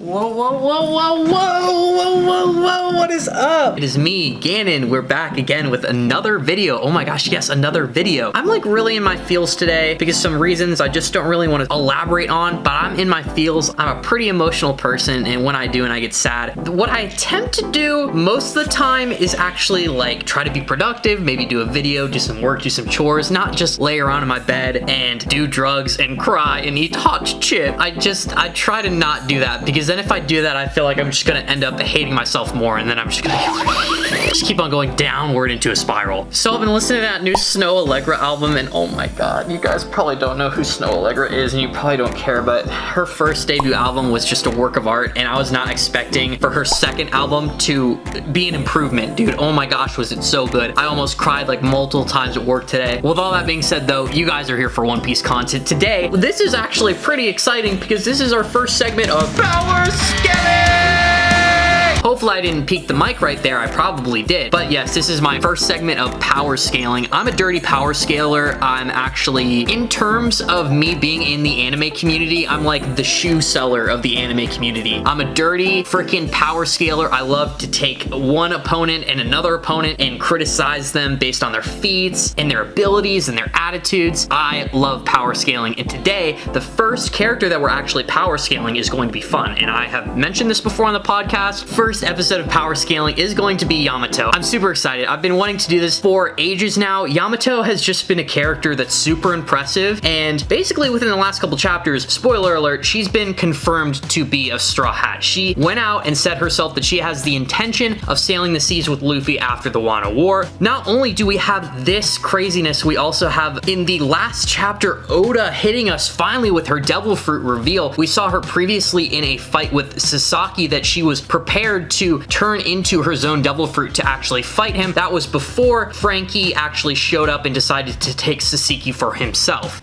Whoa, whoa, whoa, whoa, whoa, whoa, whoa, whoa, what is up? It is me, Gannon. We're back again with another video. Oh my gosh, yes, another video. I'm like really in my feels today because some reasons I just don't really want to elaborate on, but I'm in my feels. I'm a pretty emotional person, and when I do and I get sad, what I attempt to do most of the time is actually like try to be productive, maybe do a video, do some work, do some chores, not just lay around in my bed and do drugs and cry and eat hot chip. I try to not do that because then if I do that, I feel like I'm just gonna end up hating myself more, and then I'm just gonna keep on going downward into a spiral. So I've been listening to that new Snow Allegra album, and oh my god, you guys probably don't know who Snow Allegra is, and you probably don't care, but her first debut album was just a work of art, and I was not expecting for her second album to be an improvement. Dude, oh my gosh, was it so good. I almost cried like multiple times at work today. With all that being said though, you guys are here for One Piece content today. This is actually pretty exciting because this is our first segment of Power Scaling! Hopefully I didn't peak the mic right there. I probably did. But yes, this is my first segment of power scaling. I'm a dirty power scaler. I'm actually, in terms of me being in the anime community, I'm like the shoe seller of the anime community. I'm a dirty freaking power scaler. I love to take one opponent and another opponent and criticize them based on their feats and their abilities and their attitudes. I love power scaling, and today the first character that we're actually power scaling is going to be fun, and I have mentioned this before on the podcast. First episode of power scaling is going to be Yamato. I'm super excited. I've been wanting to do this for ages now. Yamato has just been a character that's super impressive, and basically within the last couple chapters, spoiler alert, she's been confirmed to be a Straw Hat. She went out and said herself that she has the intention of sailing the seas with Luffy after the Wano War. Not only do we have this craziness, we also have in the last chapter Oda hitting us finally with her Devil Fruit reveal. We saw her previously in a fight with Sasaki that she was prepared to turn into her own Devil Fruit to actually fight him. That was before Frankie actually showed up and decided to take Sasaki for himself.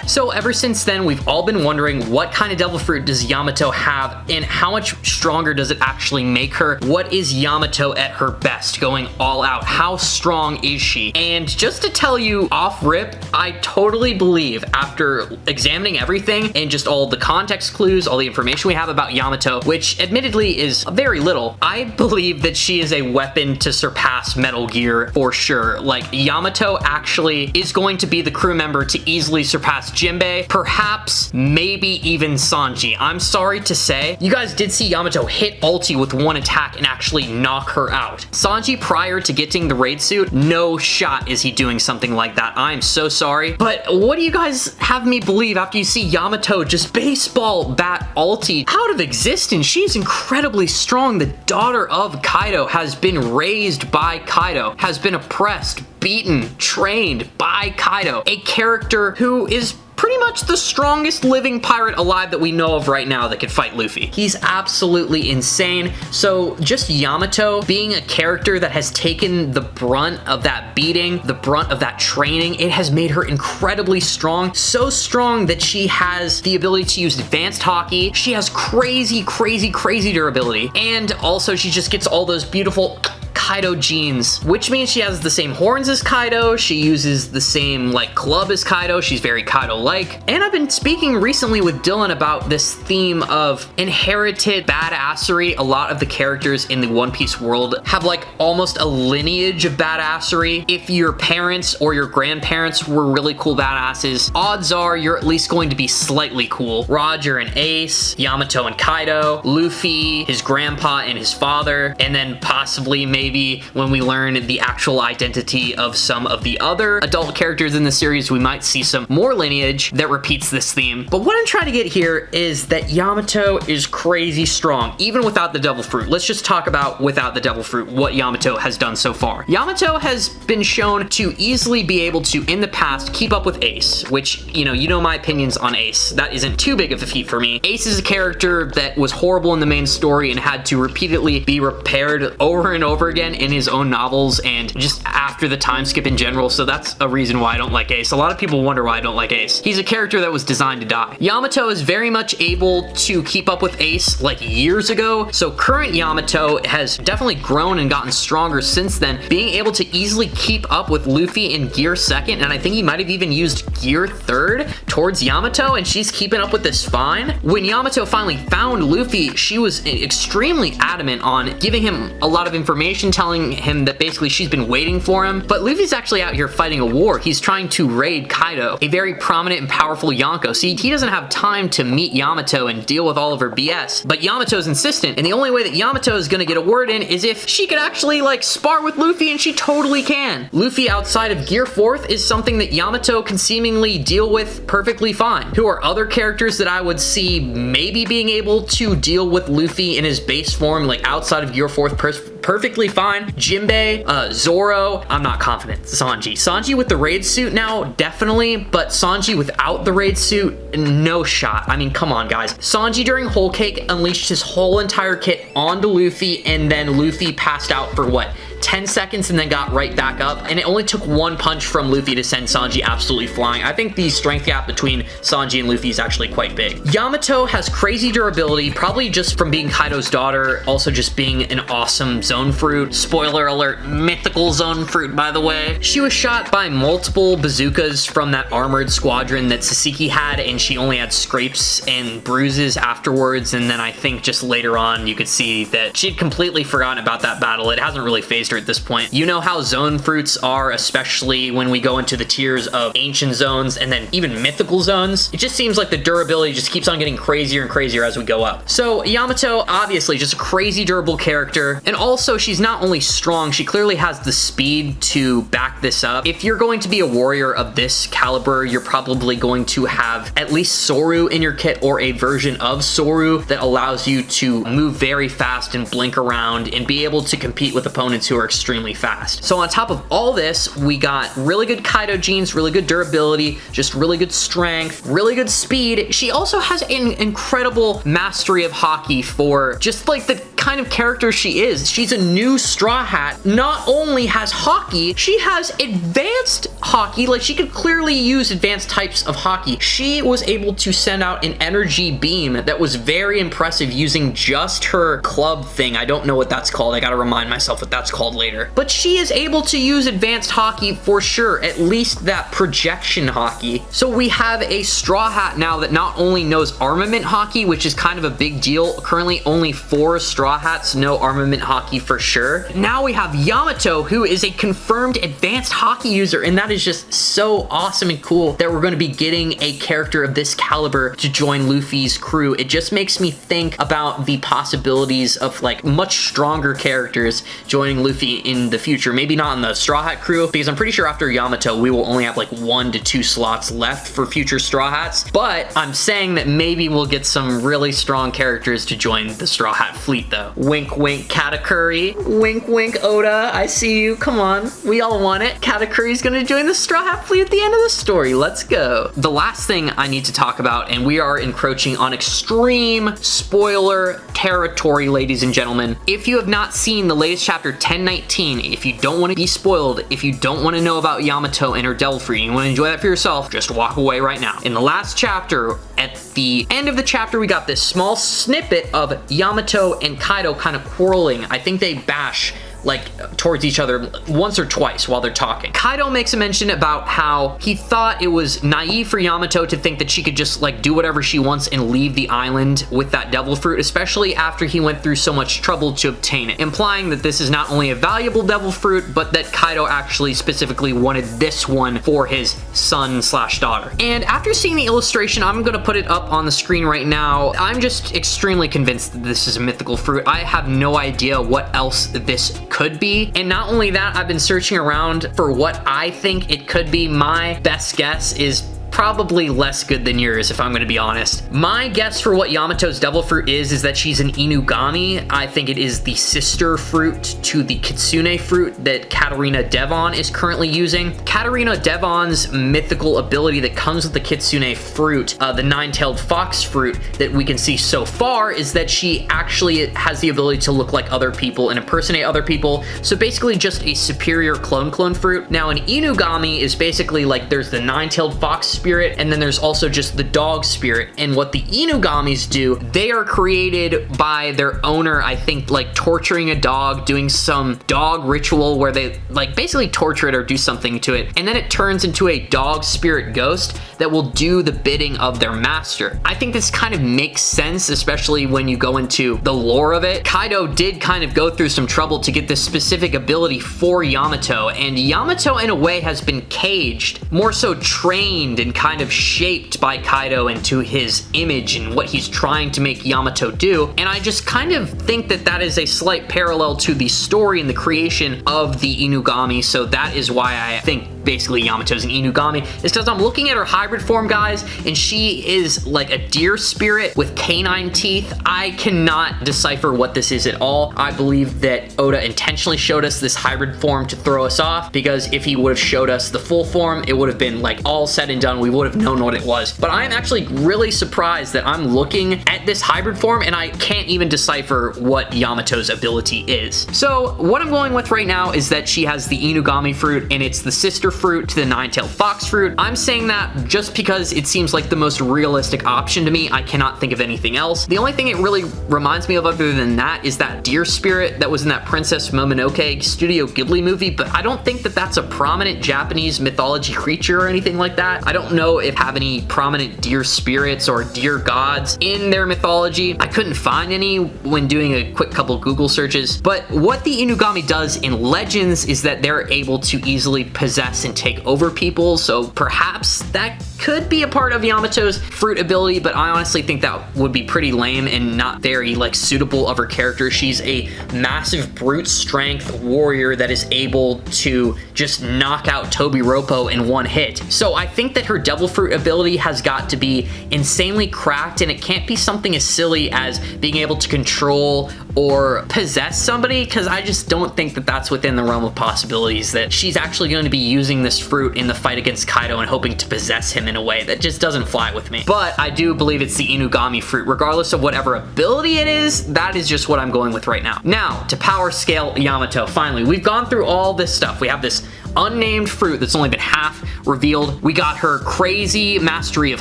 So ever since then, we've all been wondering what kind of Devil Fruit does Yamato have and how much stronger does it actually make her? What is Yamato at her best, going all out? How strong is she? And just to tell you off rip, I totally believe after examining everything and just all the context clues, all the information we have about Yamato, which admittedly is very little, I believe that she is a weapon to surpass Metal Gear for sure. Like, Yamato actually is going to be the crew member to easily surpass Jinbei, perhaps, maybe even Sanji. I'm sorry to say, you guys did see Yamato hit ulti with one attack and actually knock her out. Sanji, prior to getting the raid suit, no shot is he doing something like that. I'm so sorry. But what do you guys have me believe after you see Yamato just baseball bat ulti out of existence? She's incredibly strong. The daughter of Kaido has been raised by Kaido, has been oppressed, beaten, trained by Kaido, a character who is pretty much the strongest living pirate alive that we know of right now that could fight Luffy. He's absolutely insane. So just Yamato being a character that has taken the brunt of that beating, the brunt of that training, it has made her incredibly strong. So strong that she has the ability to use advanced hockey. She has crazy, crazy, crazy durability. And also she just gets all those beautiful Kaido genes, which means she has the same horns as Kaido, she uses the same like club as Kaido, she's very Kaido-like. And I've been speaking recently with Dylan about this theme of inherited badassery. A lot of the characters in the One Piece world have like almost a lineage of badassery. If your parents or your grandparents were really cool badasses, odds are you're at least going to be slightly cool. Roger and Ace, Yamato and Kaido, Luffy, his grandpa and his father, and then possibly maybe when we learn the actual identity of some of the other adult characters in the series, we might see some more lineage that repeats this theme. But what I'm trying to get here is that Yamato is crazy strong, even without the Devil Fruit. Let's just talk about without the Devil Fruit, what Yamato has done so far. Yamato has been shown to easily be able to, in the past, keep up with Ace, which, you know my opinions on Ace. That isn't too big of a feat for me. Ace is a character that was horrible in the main story and had to repeatedly be repaired over and over again again in his own novels and just after the time skip in general, so that's a reason why I don't like Ace. A lot of people wonder why I don't like Ace. He's a character that was designed to die. Yamato is very much able to keep up with Ace like years ago, so current Yamato has definitely grown and gotten stronger since then, being able to easily keep up with Luffy in gear 2nd, and I think he might have even used gear 3rd towards Yamato, and she's keeping up with this fine. When Yamato finally found Luffy, she was extremely adamant on giving him a lot of information, telling him that basically she's been waiting for him, but Luffy's actually out here fighting a war. He's trying to raid Kaido, a very prominent and powerful Yonko. See, he doesn't have time to meet Yamato and deal with all of her BS, but Yamato's insistent, and the only way that Yamato is gonna get a word in is if she could actually like spar with Luffy, and she totally can. Luffy outside of gear 4th is something that Yamato can seemingly deal with perfectly fine. Who are other characters that I would see maybe being able to deal with Luffy in his base form, like outside of gear 4th perfectly fine? Jinbei, Zoro, I'm not confident. Sanji with the raid suit now, definitely, but Sanji without the raid suit, no shot. I mean, come on, guys. Sanji during Whole Cake unleashed his whole entire kit onto Luffy, and then Luffy passed out for what? 10 seconds and then got right back up, and it only took one punch from Luffy to send Sanji absolutely flying. I think the strength gap between Sanji and Luffy is actually quite big. Yamato has crazy durability, probably just from being Kaido's daughter, also just being an awesome zone fruit. Spoiler alert, mythical zone fruit, by the way. She was shot by multiple bazookas from that armored squadron that Saseki had, and she only had scrapes and bruises afterwards, and then I think just later on you could see that she'd completely forgotten about that battle. It hasn't really phased her at this point. You know how zone fruits are, especially when we go into the tiers of ancient zones and then even mythical zones. It just seems like the durability just keeps on getting crazier and crazier as we go up. So Yamato, obviously just a crazy durable character, and also she's not only strong, she clearly has the speed to back this up. If you're going to be a warrior of this caliber, you're probably going to have at least Soru in your kit or a version of Soru that allows you to move very fast and blink around and be able to compete with opponents who are extremely fast. So on top of all this, we got really good Kaido genes, really good durability, just really good strength, really good speed. She also has an incredible mastery of Haki for just like the kind of character she is. She's a new Straw Hat. Not only has Haki, she has advanced Haki. Like, she could clearly use advanced types of Haki. She was able to send out an energy beam that was very impressive using just her club thing. I don't know what that's called. I gotta remind myself what that's called later. But she is able to use advanced Haki for sure, at least that projection Haki. So we have a Straw Hat now that not only knows armament Haki, which is kind of a big deal. Currently only 4 Straw Hats know armament Haki for sure. Now we have Yamato, who is a confirmed advanced Haki user, and that is just so awesome and cool that we're going to be getting a character of this caliber to join Luffy's crew. It just makes me think about the possibilities of like much stronger characters joining Luffy in the future. Maybe not in the Straw Hat crew, because I'm pretty sure after Yamato we will only have like 1 to 2 slots left for future Straw Hats, but I'm saying that maybe we'll get some really strong characters to join the Straw Hat fleet though. Wink wink Katakuri, wink wink Oda, I see you, come on, we all want it. Katakuri's gonna join the Straw Hat fleet at the end of the story, let's go. The last thing I need to talk about, and we are encroaching on extreme spoiler territory, ladies and gentlemen. If you have not seen the latest chapter 1019, if you don't want to be spoiled, if you don't want to know about Yamato and her devil fruit, and you want to enjoy that for yourself, just walk away right now. In the last chapter, at the end of the chapter, we got this small snippet of Yamato and Kaido kind of quarreling. I think they bash like towards each other once or twice while they're talking. Kaido makes a mention about how he thought it was naive for Yamato to think that she could just like do whatever she wants and leave the island with that devil fruit, especially after he went through so much trouble to obtain it, implying that this is not only a valuable devil fruit, but that Kaido actually specifically wanted this one for his son slash daughter. And after seeing the illustration, I'm gonna put it up on the screen right now. I'm just extremely convinced that this is a mythical fruit. I have no idea what else this could be, and not only that, I've been searching around for what I think it could be. My best guess is probably less good than yours, if I'm going to be honest. My guess for what Yamato's devil fruit is that she's an Inugami. I think it is the sister fruit to the Kitsune fruit that Katarina Devon is currently using. Katarina Devon's mythical ability that comes with the Kitsune fruit, the nine-tailed fox fruit that we can see so far, is that she actually has the ability to look like other people and impersonate other people. So basically just a superior clone fruit. Now an Inugami is basically like there's the nine-tailed fox spirit, and then there's also just the dog spirit. And what the Inugamis do, they are created by their owner, I think, like torturing a dog, doing some dog ritual where they like basically torture it or do something to it, and then it turns into a dog spirit ghost that will do the bidding of their master. I think this kind of makes sense, especially when you go into the lore of it. Kaido did kind of go through some trouble to get this specific ability for Yamato, and Yamato in a way has been caged, more so trained and kind of shaped by Kaido into his image and what he's trying to make Yamato do. And I just kind of think that that is a slight parallel to the story and the creation of the Inugami. So that is why I think basically Yamato's an Inugami, is because I'm looking at her hybrid form, guys, and she is like a deer spirit with canine teeth. I cannot decipher what this is at all. I believe that Oda intentionally showed us this hybrid form to throw us off, because if he would have showed us the full form, it would have been like all said and done. We would have known what it was. But I'm actually really surprised that I'm looking at this hybrid form and I can't even decipher what Yamato's ability is. So what I'm going with right now is that she has the Inugami fruit, and it's the sister fruit to the nine-tailed fox fruit. I'm saying that just because it seems like the most realistic option to me. I cannot think of anything else. The only thing it really reminds me of other than that is that deer spirit that was in that Princess Mononoke Studio Ghibli movie, but I don't think that that's a prominent Japanese mythology creature or anything like that. I don't know if have any prominent deer spirits or deer gods in their mythology. I couldn't find any when doing a quick couple Google searches, but what the Inugami does in Legends is that they're able to easily possess and take over people, so perhaps that could be a part of Yamato's fruit ability, but I honestly think that would be pretty lame and not very like suitable of her character. She's a massive brute strength warrior that is able to just knock out Tobiropo in one hit. So I think that her devil fruit ability has got to be insanely cracked, and it can't be something as silly as being able to control or possess somebody, because I just don't think that that's within the realm of possibilities, that she's actually going to be using this fruit in the fight against Kaido and hoping to possess him in a way that just doesn't fly with me. But I do believe it's the Inugami fruit. Regardless of whatever ability it is, that is just what I'm going with right now. Now, to power scale Yamato. Finally, we've gone through all this stuff. We have this unnamed fruit that's only been half revealed. We got her crazy mastery of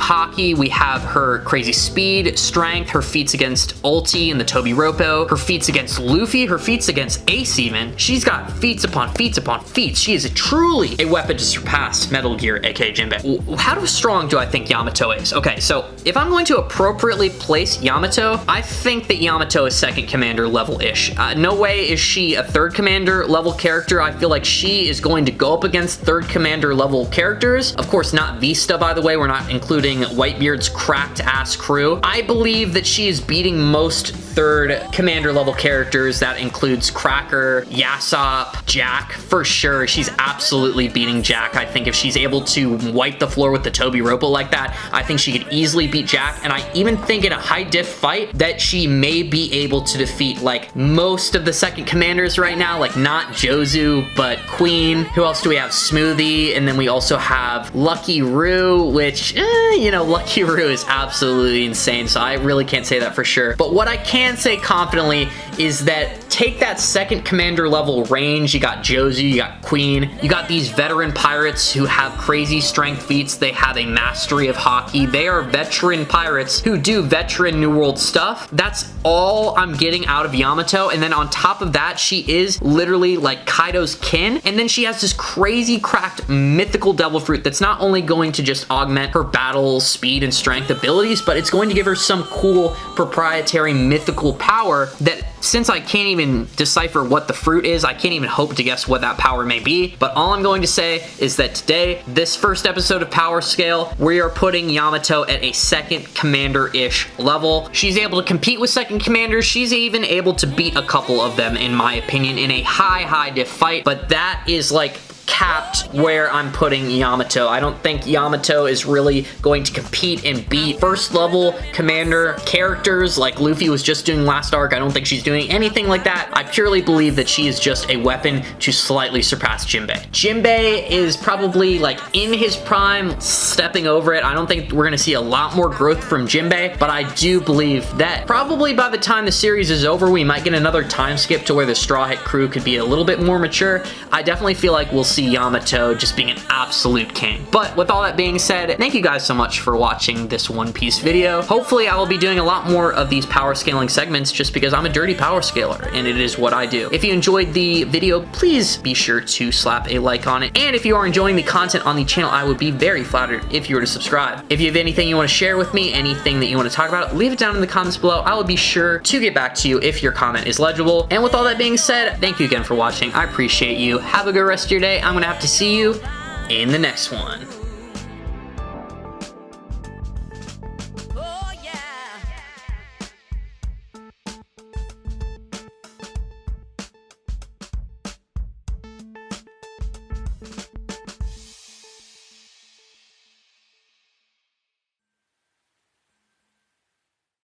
Haki. We have her crazy speed, strength, her feats against Ulti and the Tobiropo, her feats against Luffy, her feats against Ace even. She's got feats upon feats upon feats. She is truly a weapon to surpass Metal Gear, aka Jinbei. How strong do I think Yamato is? Okay, so if I'm going to appropriately place Yamato, I think that Yamato is second commander level-ish. No way is she a third commander level character. I feel like she is going to go up against third commander level characters. Of course, not Vista, by the way. We're not including Whitebeard's cracked ass crew. I believe that she is beating most third commander level characters. That includes Cracker, Yasop, Jack, for sure. She's absolutely beating Jack. I think if she's able to wipe the floor with the Tobiropo like that, I think she could easily beat Jack. And I even think in a high diff fight that she may be able to defeat like most of the second commanders right now, like not Jozu, but Queen. Who else do we have? Smoothie, and then we also have Lucky Roo, which, you know, Lucky Roo is absolutely insane, so I really can't say that for sure. But what I can say confidently is that take that second commander level range. You got Jozu, you got Queen, you got these veteran pirates who have crazy strength feats. They have a mastery of Haki. They are veteran pirates who do veteran New World stuff. That's all I'm getting out of Yamato. And then on top of that, she is literally like Kaido's kin. And then she has this crazy cracked mythical devil fruit that's not only going to just augment her battle speed and strength abilities, but it's going to give her some cool proprietary mythical power that, since I can't even decipher what the fruit is, I can't even hope to guess what that power may be. But all I'm going to say is that today, this first episode of Power Scale, we are putting Yamato at a second commander-ish level. She's able to compete with second commanders. She's even able to beat a couple of them, in my opinion, in a high diff fight. But that is like capped where I'm putting Yamato. I don't think Yamato is really going to compete and beat first level commander characters like Luffy was just doing last arc. I don't think she's doing anything like that. I purely believe that she is just a weapon to slightly surpass Jinbei. Jinbei is probably like in his prime, stepping over it. I don't think we're gonna see a lot more growth from Jinbei, but I do believe that probably by the time the series is over, we might get another time skip to where the Straw Hat crew could be a little bit more mature. I definitely feel like we'll see Yamato just being an absolute king. But with all that being said, thank you guys so much for watching this One Piece video. Hopefully I will be doing a lot more of these power scaling segments just because I'm a dirty power scaler and it is what I do. If you enjoyed the video, please be sure to slap a like on it. And if you are enjoying the content on the channel, I would be very flattered if you were to subscribe. If you have anything you want to share with me, anything that you want to talk about, leave it down in the comments below. I will be sure to get back to you if your comment is legible. And with all that being said, thank you again for watching. I appreciate you. Have a good rest of your day. I'm going to have to see you in the next one.